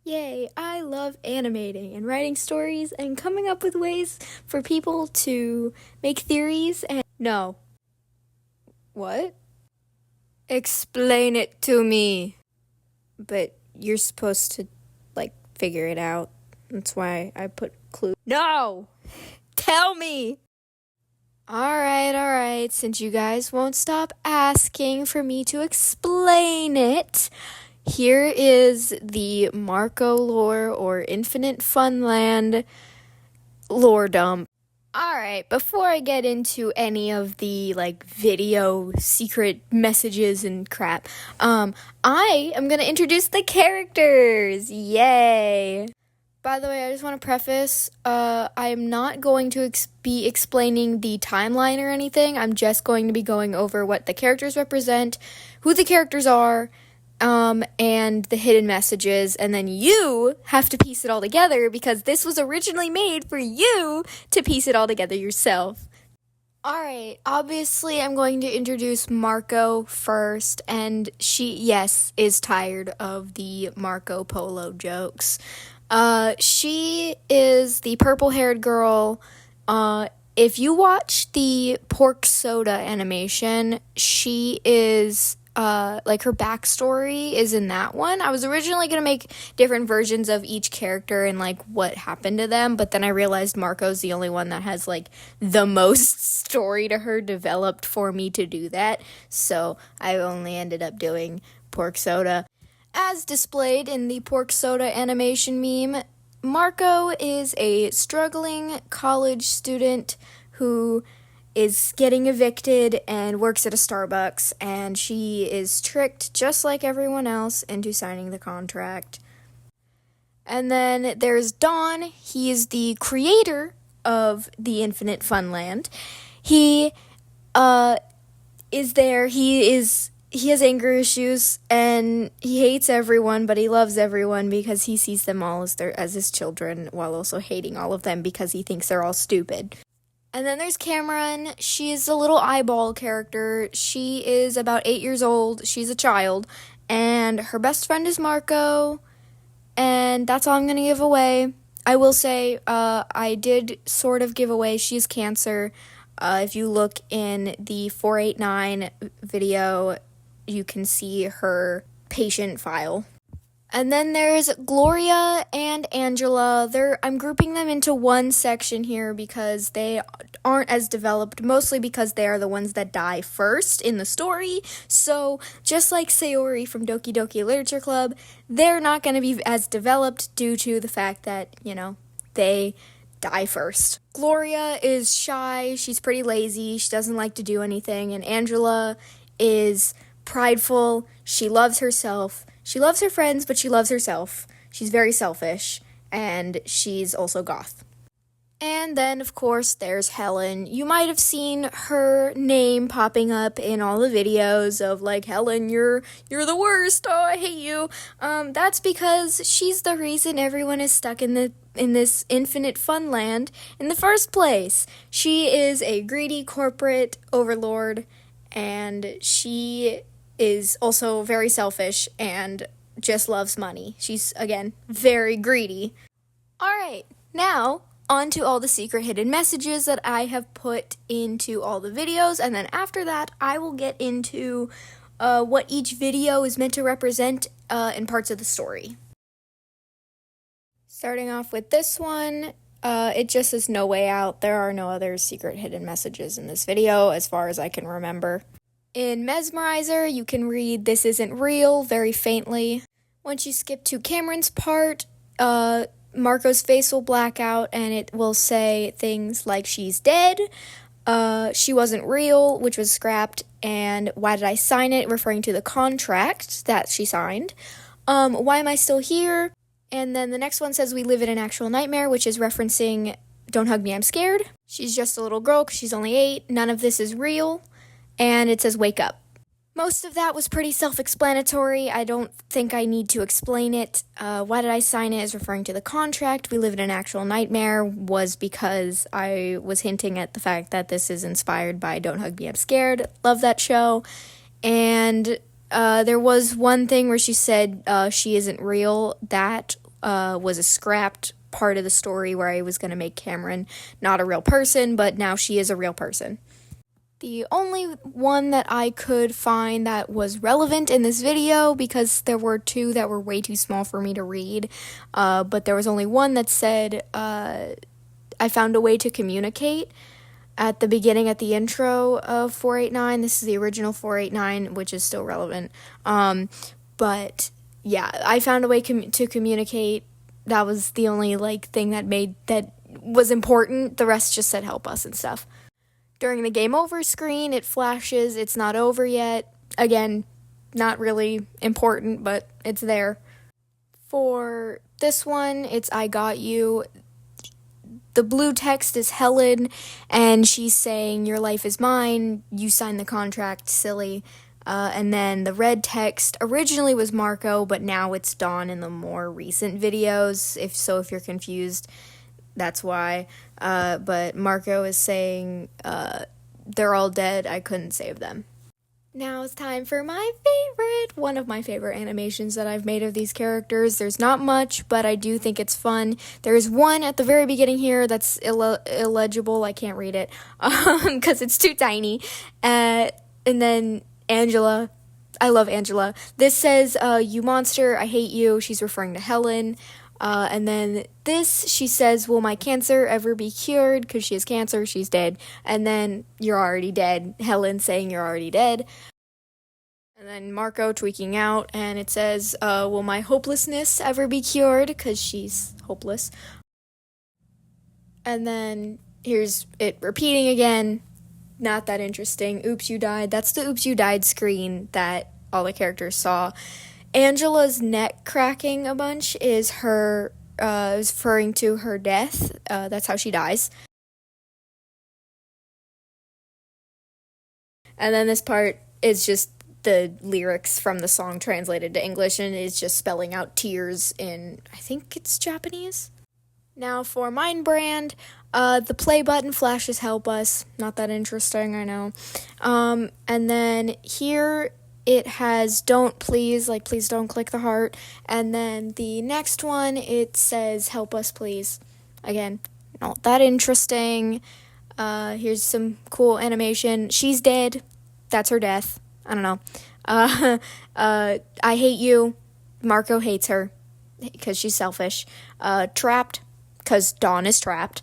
Yay, I love animating and writing stories and coming up with ways for people to make theories and. No. What? Explain it to me. But you're supposed to, figure it out. That's why I put clue. No! Tell me! Alright, since you guys won't stop asking for me to explain it, here is the Marco lore or Infinite Funland lore dump. Alright, before I get into any of the, video secret messages and crap, I am gonna introduce the characters! Yay! By the way, I just want to preface, I am not going to be explaining the timeline or anything. I'm just going to be going over what the characters represent, who the characters are, and the hidden messages, and then you have to piece it all together because this was originally made for you to piece it all together yourself. Alright, obviously I'm going to introduce Marco first, and she, yes, is tired of the Marco Polo jokes. She is the purple-haired girl. If you watch the Pork Soda animation, she is, her backstory is in that one. I was originally going to make different versions of each character and, what happened to them, but then I realized Marco's the only one that has, the most story to her developed for me to do that, so I only ended up doing Pork Soda. As displayed in the Pork Soda animation meme, Marco is a struggling college student who is getting evicted and works at a Starbucks, and she is tricked, just like everyone else, into signing the contract. And then there's Don. He is the creator of the Infinite Funland. He is there. He has anger issues, and he hates everyone, but he loves everyone because he sees them all as his children, while also hating all of them because he thinks they're all stupid. And then there's Cameron. She's a little eyeball character. She is about 8 years old. She's a child, and her best friend is Marco, and that's all I'm going to give away. I will say, I did sort of give away she has cancer. If you look in the 489 video, you can see her patient file. And then there's Gloria and Angela. I'm grouping them into one section here because they aren't as developed, mostly because they are the ones that die first in the story. So, just like Sayori from Doki Doki Literature Club, they're not going to be as developed due to the fact that, they die first. Gloria is shy, she's pretty lazy, she doesn't like to do anything, and Angela is prideful, she loves herself, she loves her friends, but she loves herself. She's very selfish, and she's also goth. And then, of course, there's Helen. You might have seen her name popping up in all the videos of, Helen, you're the worst, oh, I hate you. That's because she's the reason everyone is stuck in this infinite funland in the first place. She is a greedy corporate overlord, and she is also very selfish and just loves money. She's, again, very greedy. Alright, now on to all the secret hidden messages that I have put into all the videos, and then after that, I will get into what each video is meant to represent in parts of the story. Starting off with this one, it just says no way out. There are no other secret hidden messages in this video, as far as I can remember. In Mesmerizer, you can read "This isn't real" very faintly. Once you skip to Cameron's part, Marco's face will black out and it will say things like she's dead, she wasn't real, which was scrapped, and why did I sign it, referring to the contract that she signed. Why am I still here? And then the next one says we live in an actual nightmare, which is referencing Don't Hug Me, I'm Scared. She's just a little girl because she's only 8. None of this is real. And it says wake up. Most of that was pretty self-explanatory. I don't think I need to explain it. Why did I sign it is referring to the contract. We live in an actual nightmare was because I was hinting at the fact that this is inspired by Don't Hug Me, I'm Scared. Love that show. And there was one thing where she said she isn't real. That was a scrapped part of the story where I was going to make Cameron not a real person, but now she is a real person. The only one that I could find that was relevant in this video, because there were two that were way too small for me to read, but there was only one that said, I found a way to communicate at the beginning, at the intro of 489. This is the original 489, which is still relevant. But yeah, I found a way to communicate. That was the only thing that was important. The rest just said help us and stuff. During the game over screen, it flashes, it's not over yet. Again, not really important, but it's there. For this one, it's I got you. The blue text is Helen, and she's saying, your life is mine, you signed the contract, silly. And then the red text originally was Marco, but now it's Dawn in the more recent videos. If you're confused, that's why. But Marco is saying, they're all dead, I couldn't save them. Now it's time for one of my favorite animations that I've made of these characters. There's not much, but I do think it's fun. There's one at the very beginning here that's illegible. I can't read it because it's too tiny. And then Angela. I love Angela. This says, you monster, I hate you. She's referring to Helen. And then this, she says, will my cancer ever be cured? Because she has cancer, she's dead. And then, you're already dead. Helen saying you're already dead. And then Marco tweaking out, and it says, will my hopelessness ever be cured? Because she's hopeless. And then, here's it repeating again. Not that interesting. Oops, you died. That's the oops, you died screen that all the characters saw. Angela's neck cracking a bunch is her, is referring to her death. That's how she dies. And then this part is just the lyrics from the song translated to English, and it's just spelling out tears in, I think it's Japanese. Now for Mind Brand, the play button flashes help us. Not that interesting, I know. And then here it has don't please, please don't click the heart. And then the next one, it says help us please. Again, not that interesting. Here's some cool animation. She's dead. That's her death. I don't know. I hate you. Marco hates her because she's selfish. Trapped because Dawn is trapped.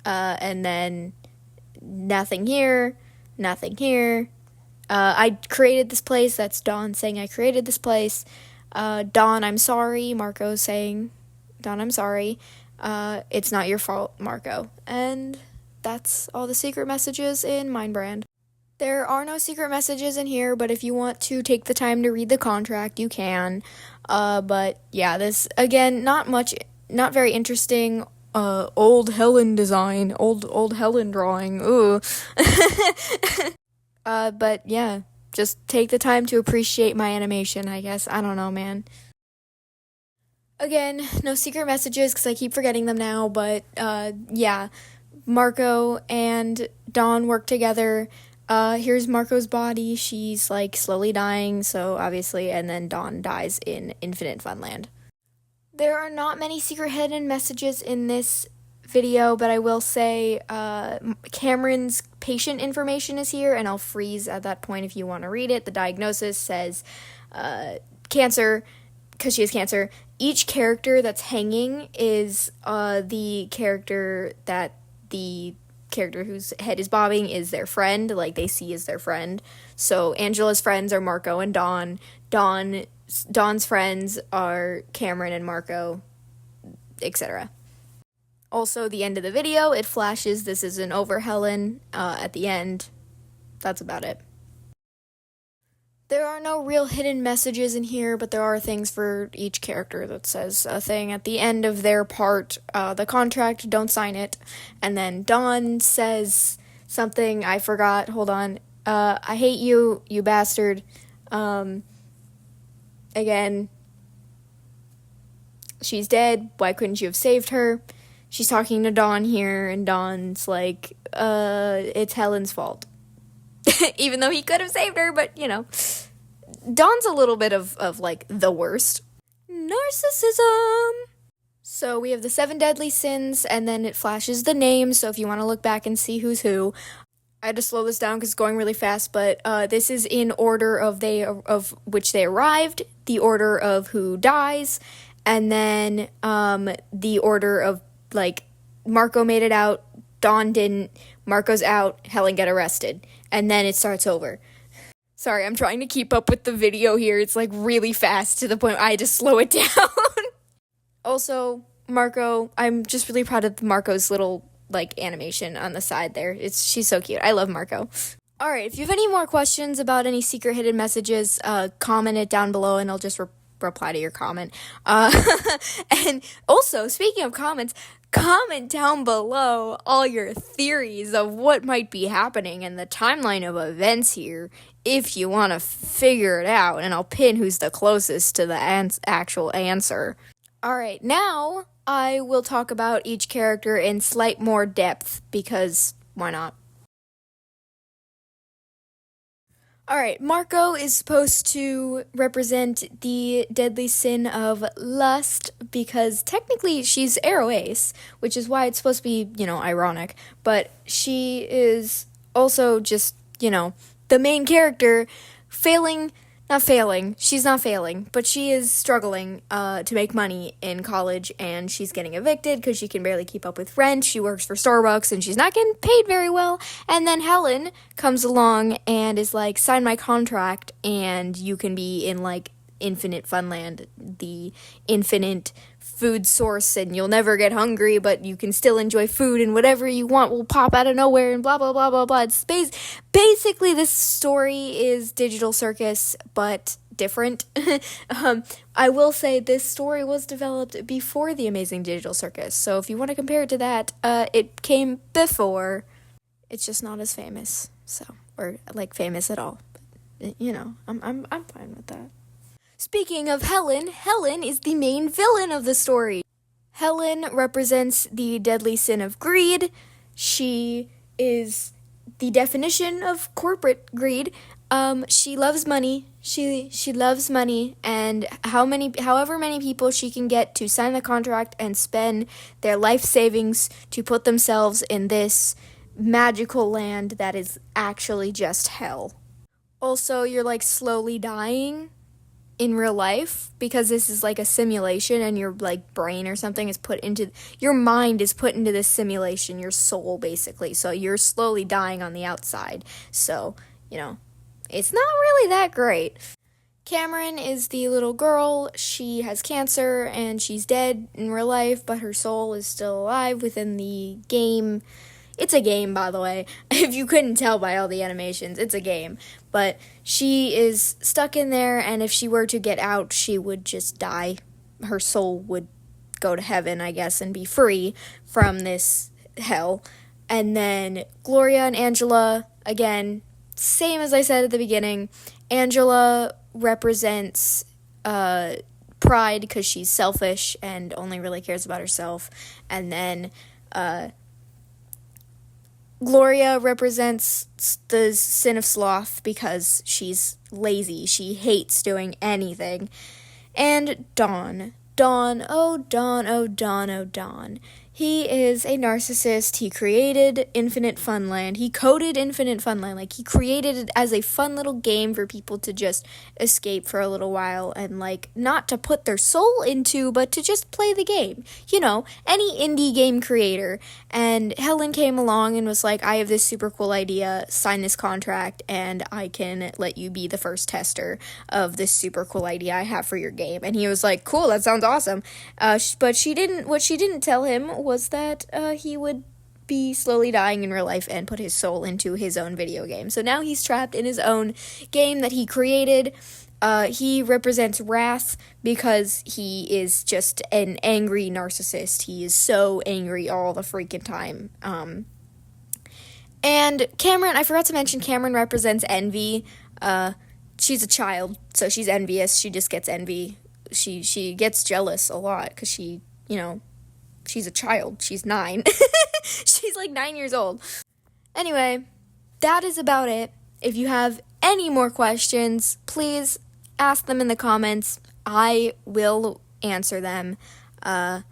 And then nothing here, nothing here. I created this place. That's Dawn saying I created this place. Dawn, I'm sorry. Marco saying, Dawn, I'm sorry. It's not your fault, Marco. And that's all the secret messages in Mind Brand. There are no secret messages in here, but if you want to take the time to read the contract, you can. But yeah, this, again, not very interesting. Old Helen design, old Helen drawing, ooh. But yeah, just take the time to appreciate my animation, I guess. I don't know, man. Again, no secret messages, because I keep forgetting them now, but, yeah. Marco and Dawn work together. Here's Marco's body. She's, slowly dying, so obviously, and then Dawn dies in Infinite Funland. There are not many secret hidden messages in this video, but I will say Cameron's patient information is here, and I'll freeze at that point if you want to read it. The diagnosis says cancer, because she has cancer. Each character that's hanging is the character whose head is bobbing is their friend, they see as their friend. So Angela's friends are Marco and Dawn. Dawn's friends are Cameron and Marco, etc. Also, the end of the video, it flashes this isn't over Helen at the end. That's about it. There are no real hidden messages in here, but there are things for each character that says a thing at the end of their part. The contract, don't sign it. And then Dawn says something, I forgot, hold on. I hate you, you bastard. Again, she's dead, why couldn't you have saved her? She's talking to Dawn here, and Dawn's like, it's Helen's fault. Even though he could have saved her, but, Dawn's a little bit of the worst. narcissism. So we have the 7 deadly sins, and then it flashes the names, so if you want to look back and see who's who. I had to slow this down because it's going really fast, but this is in order of which they arrived, the order of who dies, and then the order of, like, Marco made it out, Dawn didn't, Marco's out, Helen get arrested, and then it starts over. Sorry, I'm trying to keep up with the video here. It's, like, really fast to the point I had to slow it down. Also, Marco, I'm just really proud of Marco's little, like, animation on the side there. She's so cute. I love Marco. All right, if you have any more questions about any secret hidden messages, comment it down below and I'll just reply to your comment. And also, speaking of comments, comment down below all your theories of what might be happening in the timeline of events here if you want to figure it out, and I'll pin who's the closest to the actual answer. Alright, now I will talk about each character in slight more depth, because why not? Alright, Marco is supposed to represent the deadly sin of lust, because technically she's Aro Ace, which is why it's supposed to be, ironic, but she is also just, the main character she's not failing, but she is struggling to make money in college, and she's getting evicted because she can barely keep up with rent. She works for Starbucks, and she's not getting paid very well, and then Helen comes along and is like, sign my contract, and you can be in, like, Infinite Funland, the infinite food source, and you'll never get hungry, but you can still enjoy food, and whatever you want will pop out of nowhere, and blah, blah, blah, blah, blah. It's basically, this story is Digital Circus, but different. I will say this story was developed before The Amazing Digital Circus, so if you want to compare it to that, it came before. It's just not as famous, or, like, famous at all. But, I'm fine with that. Speaking of Helen, Helen is the main villain of the story. Helen represents the deadly sin of greed. She is the definition of corporate greed. She loves money. She loves money, and however many people she can get to sign the contract and spend their life savings to put themselves in this magical land that is actually just hell. Also, you're, like, slowly dying in real life, because this is like a simulation, and your, like, brain or something is your mind is put into this simulation, your soul, basically, so you're slowly dying on the outside, so, it's not really that great. Cameron is the little girl. She has cancer, and she's dead in real life, but her soul is still alive within the game. It's a game, by the way. If you couldn't tell by all the animations, it's a game. But she is stuck in there, and if she were to get out, she would just die. Her soul would go to heaven, I guess, and be free from this hell. And then Gloria and Angela, again, same as I said at the beginning. Angela represents pride because she's selfish and only really cares about herself. And then Gloria represents the sin of sloth because she's lazy. She hates doing anything. And Dawn. Dawn, oh Dawn, oh Dawn, oh Dawn. He is a narcissist. He created Infinite Funland. He coded Infinite Funland. Like, he created it as a fun little game for people to just escape for a little while and, like, not to put their soul into, but to just play the game. Any indie game creator. And Helen came along and was like, I have this super cool idea. Sign this contract, and I can let you be the first tester of this super cool idea I have for your game. And he was like, cool, that sounds awesome. But what she didn't tell him was that he would be slowly dying in real life and put his soul into his own video game. So now he's trapped in his own game that he created. He represents wrath because he is just an angry narcissist. He is so angry all the freaking time. And Cameron, I forgot to mention, Cameron represents envy. She's a child, so she's envious. She just gets envy. She gets jealous a lot because she's a child. She's 9. She's like 9 years old. Anyway, that is about it. If you have any more questions, please ask them in the comments. I will answer them. So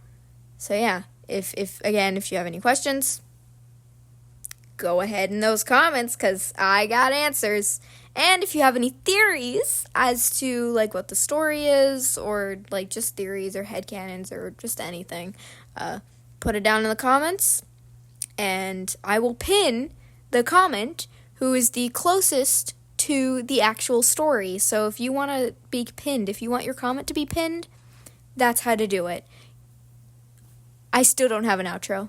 yeah, if you have any questions, go ahead in those comments, because I got answers. And if you have any theories as to like what the story is, or like just theories or headcanons or just anything, put it down in the comments, and I will pin the comment who is the closest to the actual story. So if you want to be pinned, if you want your comment to be pinned, that's how to do it. I still don't have an outro.